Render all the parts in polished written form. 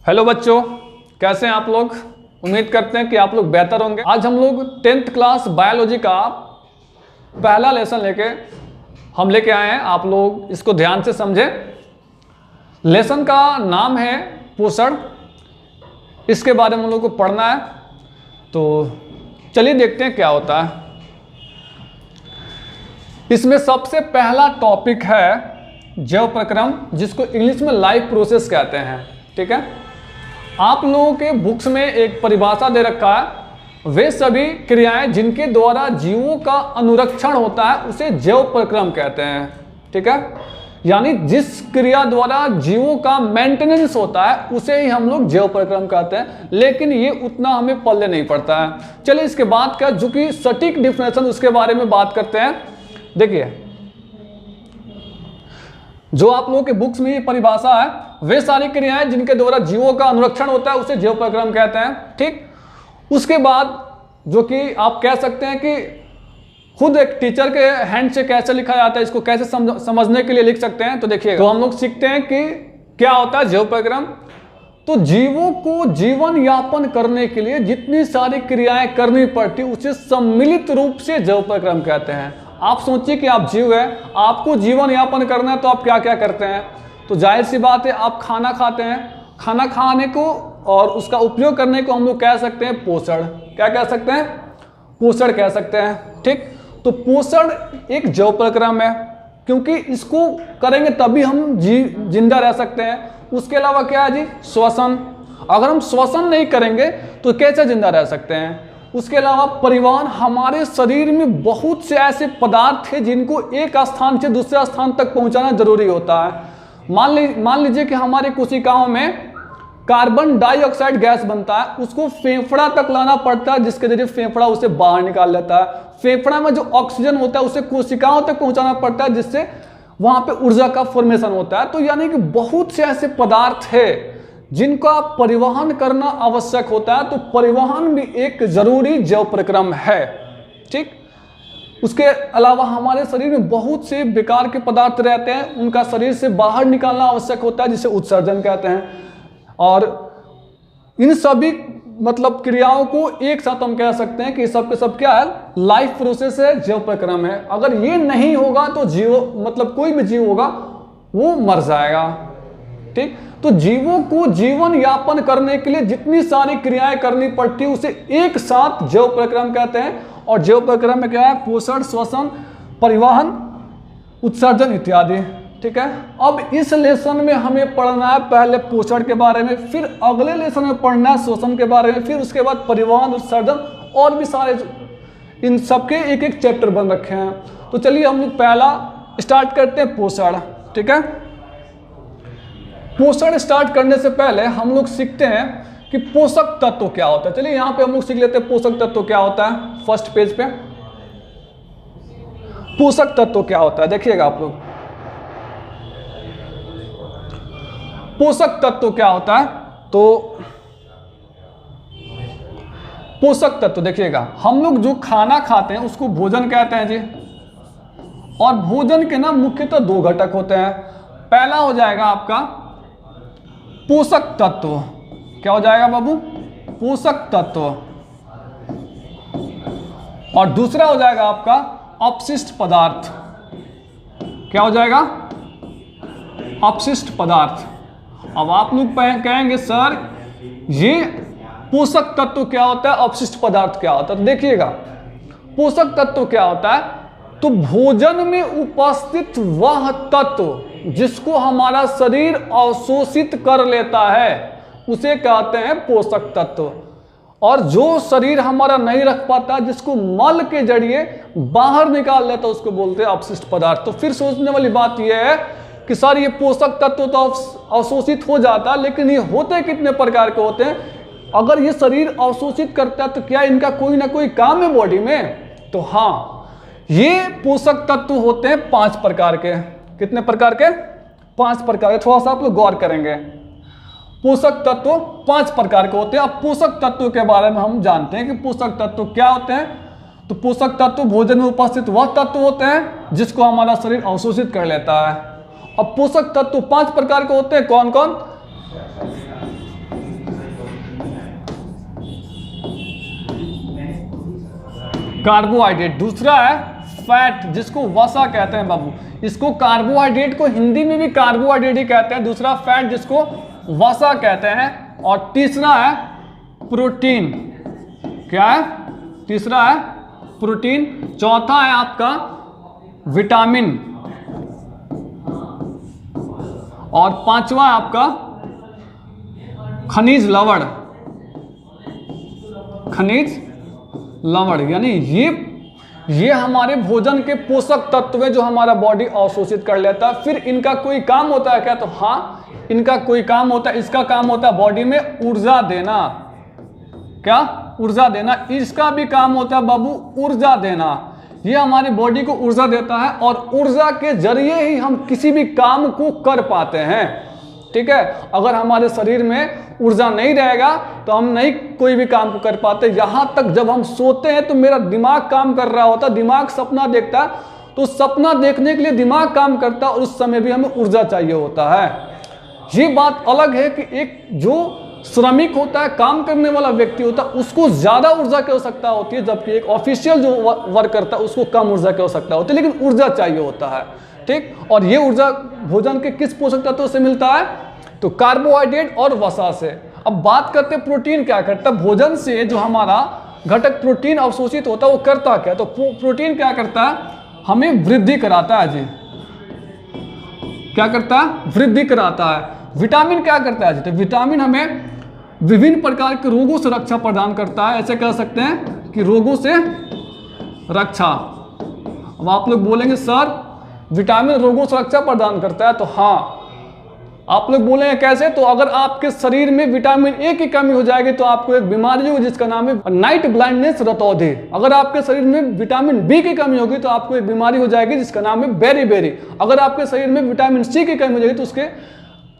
Hello बच्चों, कैसे हैं आप लोग। उम्मीद करते हैं कि आप लोग बेहतर होंगे। आज हम लोग 10th क्लास बायोलॉजी का पहला लेसन लेके आए हैं। आप लोग इसको ध्यान से समझें। लेसन का नाम है पोषण। इसके बारे में हम लोग को पढ़ना है, तो चलिए देखते हैं क्या होता है। इसमें सबसे पहला टॉपिक है जैव प्रक्रम, जिसको इंग्लिश में लाइफ प्रोसेस कहते हैं। ठीक है, आप लोगों के बुक्स में एक परिभाषा दे रखा है, वे सभी क्रियाएं जिनके द्वारा जीवों का अनुरक्षण होता है उसे जैव प्रक्रम कहते हैं। ठीक है, यानी जिस क्रिया द्वारा जीवों का मेंटेनेंस होता है उसे ही हम लोग जैव प्रक्रम कहते हैं, लेकिन ये उतना हमें पल्ले नहीं पड़ता है। चलिए इसके बाद का जो कि सटीक डिफिनेशन उसके बारे में बात करते हैं। देखिए, जो आप लोगों के बुक्स में ये परिभाषा है, वे सारी क्रियाएं जिनके द्वारा जीवों का अनुरक्षण होता है उसे जैव प्रक्रम कहते हैं। ठीक, उसके बाद जो कि आप कह सकते हैं कि खुद एक टीचर के हैंड से कैसे लिखा जाता है, इसको कैसे समझने के लिए लिख सकते हैं। तो देखिए, तो हम लोग सीखते हैं कि क्या होता है जैव प्रक्रम। तो जीवों को जीवन यापन करने के लिए जितनी सारी क्रियाएं करनी पड़ती उसे सम्मिलित रूप से जैव प्रक्रम कहते हैं। आप सोचिए कि आप जीव है, आपको जीवन यापन करना है, तो आप क्या क्या करते हैं। तो जाहिर सी बात है, आप खाना खाते हैं। खाना खाने को और उसका उपयोग करने को हम लोग कह सकते हैं पोषण। क्या कह सकते हैं? पोषण कह सकते हैं। ठीक, तो पोषण एक जैव प्रक्रम है, क्योंकि इसको करेंगे तभी हम जिंदा रह सकते हैं। उसके अलावा क्या है जी? श्वसन। अगर हम श्वसन नहीं करेंगे तो कैसे जिंदा रह सकते हैं। उसके अलावा परिवहन, हमारे शरीर में बहुत से ऐसे पदार्थ हैं जिनको एक स्थान से दूसरे स्थान तक पहुंचाना जरूरी होता है। मान लीजिए कि हमारे कोशिकाओं में कार्बन डाइऑक्साइड गैस बनता है, उसको फेफड़ा तक लाना पड़ता है, जिसके जरिए फेफड़ा उसे बाहर निकाल लेता है। फेफड़ा में जो ऑक्सीजन होता है उसे कोशिकाओं तक पहुंचाना पड़ता है, जिससे वहां पे ऊर्जा का फॉर्मेशन होता है। तो यानी कि बहुत से ऐसे पदार्थ है जिनका परिवहन करना आवश्यक होता है। तो परिवहन भी एक जरूरी जैव प्रक्रम है। ठीक, उसके अलावा हमारे शरीर में बहुत से बेकार के पदार्थ रहते हैं, उनका शरीर से बाहर निकालना आवश्यक होता है, जिसे उत्सर्जन कहते हैं। और इन सभी क्रियाओं को एक साथ हम कह सकते हैं कि सब के सब क्या है? लाइफ प्रोसेस है, जैव प्रक्रम है। अगर ये नहीं होगा तो कोई भी जीव होगा वो मर जाएगा। ठीक, तो जीवों को जीवन यापन करने के लिए जितनी सारी क्रियाएं करनी पड़ती है उसे एक साथ जैव प्रक्रम कहते हैं। और जैव प्रक्रम में क्या है? पोषण, श्वसन, परिवहन, उत्सर्जन इत्यादि। ठीक है, अब इस लेसन में हमें पढ़ना है पहले पोषण के बारे में, फिर अगले लेसन में पढ़ना है श्वसन के बारे में, फिर उसके बाद परिवहन, उत्सर्जन और भी सारे, इन सबके एक एक चैप्टर बन रखे हैं। तो चलिए हम लोग पहला स्टार्ट करते हैं, पोषण। ठीक है, पोषण स्टार्ट करने से पहले हम लोग सीखते हैं कि पोषक तत्व क्या होता है। चलिए यहाँ पे हम लोग सीख लेते हैं पोषक तत्व क्या होता है। फर्स्ट पेज पे पोषक तत्व क्या होता है, देखिएगा आप लोग। पोषक तत्व क्या होता है? तो पोषक तत्व देखिएगा, हम लोग जो खाना खाते हैं उसको भोजन कहते हैं जी। और भोजन के ना मुख्यतः दो घटक होते हैं। पहला हो जाएगा आपका पोषक तत्व। क्या हो जाएगा बाबू? पोषक तत्व। और दूसरा हो जाएगा आपका अपशिष्ट पदार्थ। क्या हो जाएगा? अपशिष्ट पदार्थ। अब आप लोग कहेंगे सर ये पोषक तत्व क्या होता है, अपशिष्ट पदार्थ क्या होता है? तो देखिएगा, पोषक तत्व क्या होता है? तो भोजन में उपस्थित वह तत्व जिसको हमारा शरीर अवशोषित कर लेता है उसे कहते हैं पोषक तत्व। और जो शरीर हमारा नहीं रख पाता, जिसको मल के जरिए बाहर निकाल लेता, उसको बोलते हैं अपशिष्ट पदार्थ। तो फिर सोचने वाली बात यह है कि सर ये पोषक तत्व तो अवशोषित हो जाता है, लेकिन ये होते कितने प्रकार के होते हैं? अगर ये शरीर अवशोषित करता है तो क्या इनका कोई ना कोई काम है बॉडी में? तो हाँ, ये पोषक तत्व होते हैं 5 प्रकार के। कितने प्रकार के? 5 प्रकार के। थोड़ा सा आप लोग गौर करेंगे। पोषक तत्व 5 प्रकार के होते हैं। अब पोषक तत्व के बारे में हम जानते हैं कि पोषक तत्व क्या होते हैं। तो पोषक तत्व भोजन में उपस्थित वह तत्व होते हैं जिसको हमारा शरीर अवशोषित कर लेता है। अब पोषक तत्व 5 प्रकार के होते हैं। कौन कौन? कार्बोहाइड्रेट। दूसरा है फैट, जिसको वसा कहते हैं बाबू। इसको कार्बोहाइड्रेट को हिंदी में भी कार्बोहाइड्रेट ही कहते हैं। दूसरा फैट, जिसको वसा कहते हैं। और तीसरा है प्रोटीन। क्या है? तीसरा है प्रोटीन। चौथा है आपका विटामिन। और पांचवा है आपका खनिज लवण। खनिज लवण यानी ये हमारे भोजन के पोषक तत्व है जो हमारा बॉडी अवशोषित कर लेता है। फिर इनका कोई काम होता है क्या? तो हाँ, इनका कोई काम होता है। इसका काम होता है बॉडी में ऊर्जा देना। क्या? ऊर्जा देना। इसका भी काम होता है बाबू ऊर्जा देना। ये हमारी बॉडी को ऊर्जा देता है और ऊर्जा के जरिए ही हम किसी भी काम को कर पाते हैं। ठीक है, अगर हमारे शरीर में ऊर्जा नहीं रहेगा तो हम नहीं कोई भी काम को कर पाते। यहां तक जब हम सोते हैं तो मेरा दिमाग काम कर रहा होता है, दिमाग सपना देखता है, तो सपना देखने के लिए दिमाग काम करता है और उस समय भी हमें ऊर्जा चाहिए होता है। ये बात अलग है कि एक जो श्रमिक होता है, काम करने वाला व्यक्ति होता है, उसको ज्यादा ऊर्जा की आवश्यकता होती है, जबकि एक ऑफिशियल जो वर्क करता है उसको कम ऊर्जा की आवश्यकता होती है, लेकिन ऊर्जा चाहिए होता है। ठीक, और ये ऊर्जा भोजन के किस पोषक तत्वों से मिलता है? तो कार्बोहाइड्रेट और वसा से। अब बात करते हैं प्रोटीन क्या करता है। भोजन से जो हमारा घटक प्रोटीन अवशोषित होता है वो करता क्या? तो प्रोटीन क्या करता है? हमें वृद्धि कराता है जी। क्या करता है? वृद्धि कराता है। विटामिन क्या करता है जी? तो विटामिन हमें विभिन्न प्रकार के रोगों से रक्षा प्रदान करता है। ऐसे कह सकते हैं कि रोगों से रक्षा। अब आप लोग बोलेंगे सर विटामिन रोगों से रक्षा प्रदान करता है, तो हाँ, आप लोग बोलेंगे कैसे? तो अगर आपके शरीर में विटामिन ए की कमी हो जाएगी तो आपको एक बीमारी होगी जिसका नाम है नाइट ब्लाइंडनेस रतौंधी। अगर आपके शरीर में विटामिन बी की कमी होगी तो आपको एक बीमारी हो जाएगी जिसका नाम है बेरी। अगर आपके शरीर में विटामिन सी की कमी हो जाएगी तो उसके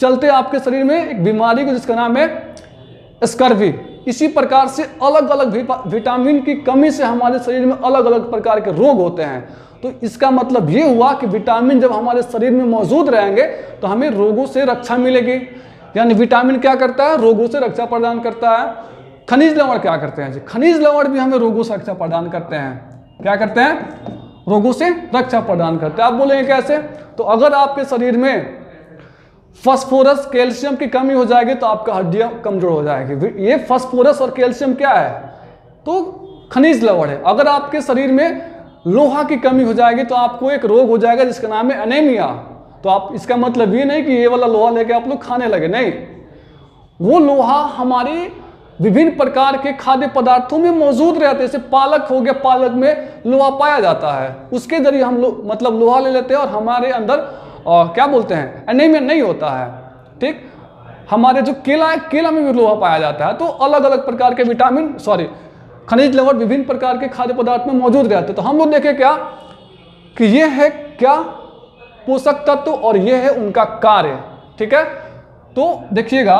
चलते आपके शरीर में एक बीमारी को जिसका नाम है स्कर्वी। इसी प्रकार से अलग अलग विटामिन की कमी से हमारे शरीर में अलग अलग प्रकार के रोग होते हैं। तो इसका मतलब ये हुआ कि विटामिन जब हमारे शरीर में मौजूद रहेंगे तो हमें रोगों से रक्षा मिलेगी। यानी विटामिन क्या करता है? रोगों से रक्षा प्रदान करता है। खनिज लवण क्या करते हैं जी? खनिज लवण भी हमें रोगों से रक्षा प्रदान करते हैं। क्या करते हैं? रोगों से रक्षा प्रदान करते हैं। आप बोलेंगे कैसे? तो अगर आपके शरीर में फास्फोरस कैल्शियम की कमी हो जाएगी तो आपका हड्डियां कमजोर हो जाएगी। ये फास्फोरस और कैल्शियम क्या है? तो खनिज लवण है। अगर आपके शरीर में लोहा की कमी हो जाएगी तो आपको एक रोग हो जाएगा जिसका नाम है एनीमिया। तो आप इसका मतलब ये नहीं कि ये वाला लोहा लेके आप लोग खाने लगे, नहीं। वो लोहा हमारी विभिन्न प्रकार के खाद्य पदार्थों में मौजूद रहते हैं। जैसे पालक हो गया, पालक में लोहा पाया जाता है, उसके जरिए हम लोग मतलब लोहा ले लेते हैं और हमारे अंदर क्या बोलते हैं एनीमिया नहीं होता है। ठीक, हमारे जो केला है, केला में भी लोहा पाया जाता है। तो अलग अलग प्रकार के विटामिन खनिज लवण विभिन्न प्रकार के खाद्य पदार्थ में मौजूद रहते हैं। तो हम लोग देखें क्या कि ये है क्या पोषक तत्व और ये है उनका कार्य। ठीक है, तो देखिएगा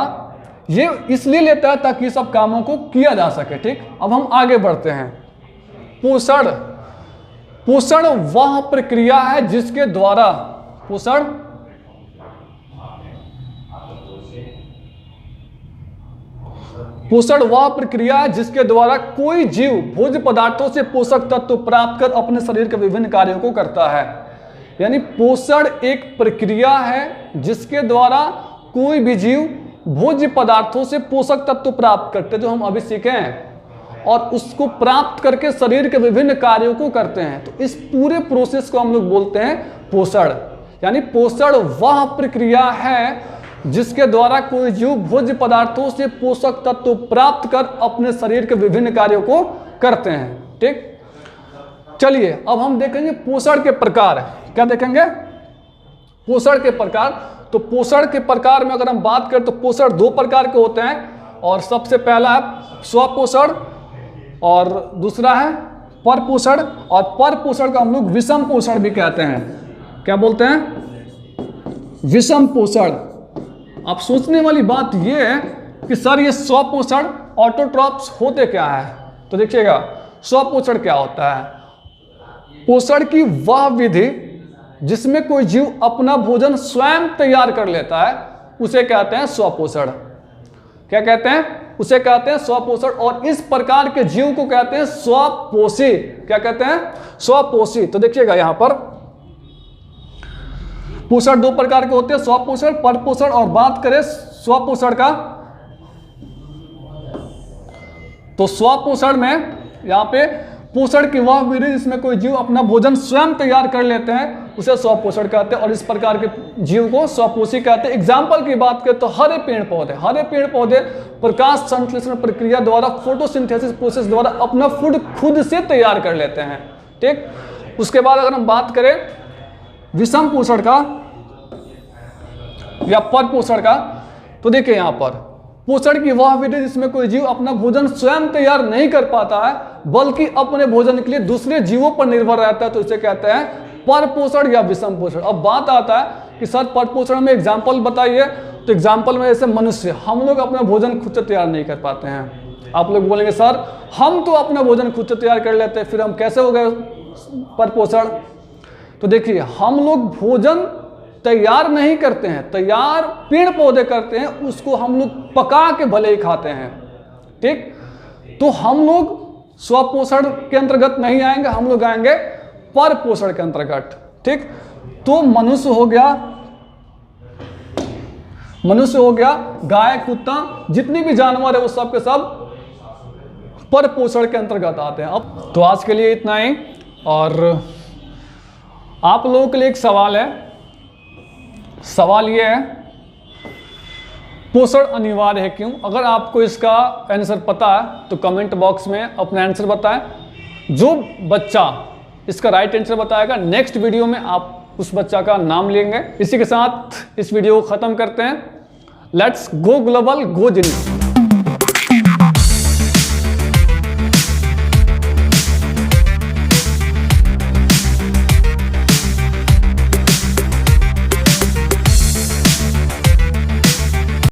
ये इसलिए लेता है ताकि सब कामों को किया जा सके। ठीक, अब हम आगे बढ़ते हैं। पोषण। पोषण वह प्रक्रिया है जिसके द्वारा पोषण वह प्रक्रिया है जिसके द्वारा कोई जीव भोज्य पदार्थों से पोषक तत्व प्राप्त कर अपने शरीर के विभिन्न कार्यों को करता है। यानी पोषण एक प्रक्रिया है जिसके द्वारा कोई भी जीव भोज्य पदार्थों से पोषक तत्व प्राप्त करते हैं, जो हम अभी सीखे हैं, और उसको प्राप्त करके शरीर के विभिन्न कार्यों को करते हैं। तो इस पूरे प्रोसेस को हम लोग बोलते हैं पोषण। यानी पोषण वह प्रक्रिया है जिसके द्वारा कोई जीव भोज्य पदार्थों से पोषक तत्व प्राप्त कर अपने शरीर के विभिन्न कार्यों को करते हैं। ठीक, चलिए अब हम देखेंगे पोषण के प्रकार। क्या देखेंगे? पोषण के प्रकार। तो पोषण के प्रकार में अगर हम बात करें तो पोषण दो प्रकार के होते हैं, और सबसे पहला है स्वपोषण और दूसरा है परपोषण। और परपोषण का हम लोग विषम पोषण भी कहते हैं। क्या बोलते हैं? विषम पोषण। अब सोचने वाली बात यह है कि सर ये स्वपोषण ऑटोट्रॉप्स होते क्या है? तो देखिएगा स्वपोषण क्या होता है। पोषण की वह विधि जिसमें कोई जीव अपना भोजन स्वयं तैयार कर लेता है उसे कहते हैं स्वपोषण। क्या कहते हैं? उसे कहते हैं स्वपोषण, और इस प्रकार के जीव को कहते हैं स्वपोषी। क्या कहते हैं? स्वपोषी। तो देखिएगा यहां पर पोषण दो प्रकार के होते हैं, स्वपोषण, परपोषण। और बात करें स्वपोषण का, तो स्वपोषण में यहां पे पोषण की वह विधि जिसमें कोई जीव अपना भोजन स्वयं तैयार कर लेते हैं उसे स्वपोषण कहते हैं, और इस प्रकार के जीव को स्वपोषी कहते हैं। एग्जाम्पल की बात करें तो हरे पेड़ पौधे प्रकाश संश्लेषण प्रक्रिया द्वारा, फोटोसिंथेसिस प्रोसेस द्वारा अपना फूड खुद से तैयार कर लेते हैं। ठीक। उसके बाद अगर हम बात करें विषम पोषण का या परपोषण का, तो देखिए यहां पर पोषण की वह विधि जिसमें कोई जीव अपना भोजन स्वयं तैयार नहीं कर पाता है बल्कि अपने भोजन के लिए दूसरे जीवों पर निर्भर रहता है, तो इसे कहते हैं परपोषण या विषम पोषण। अब बात आता है कि सर परपोषण में एग्जाम्पल बताइए, तो एग्जाम्पल में जैसे मनुष्य, हम लोग अपना भोजन खुद से तैयार नहीं कर पाते हैं। आप लोग बोलेंगे सर हम तो अपना भोजन खुद से तैयार कर लेते हैं, फिर हम कैसे हो गए परपोषण? तो देखिए हम लोग भोजन तैयार नहीं करते हैं, तैयार पेड़ पौधे करते हैं, उसको हम लोग पका के भले ही खाते हैं। ठीक। तो हम लोग स्वपोषण के अंतर्गत नहीं आएंगे, हम लोग आएंगे परपोषण के अंतर्गत। ठीक। तो मनुष्य हो गया, गाय, कुत्ता, जितनी भी जानवर है वो सब के सब परपोषण के अंतर्गत आते हैं। अब तो आज के लिए इतना ही, और आप लोगों के लिए एक सवाल है। सवाल यह है पोषण अनिवार्य है क्यों? अगर आपको इसका आंसर पता है तो कमेंट बॉक्स में अपना आंसर बताएं। जो बच्चा इसका राइट आंसर बताएगा नेक्स्ट वीडियो में आप उस बच्चा का नाम लेंगे। इसी के साथ इस वीडियो को खत्म करते हैं। लेट्स गो ग्लोबल, गो जिनिस।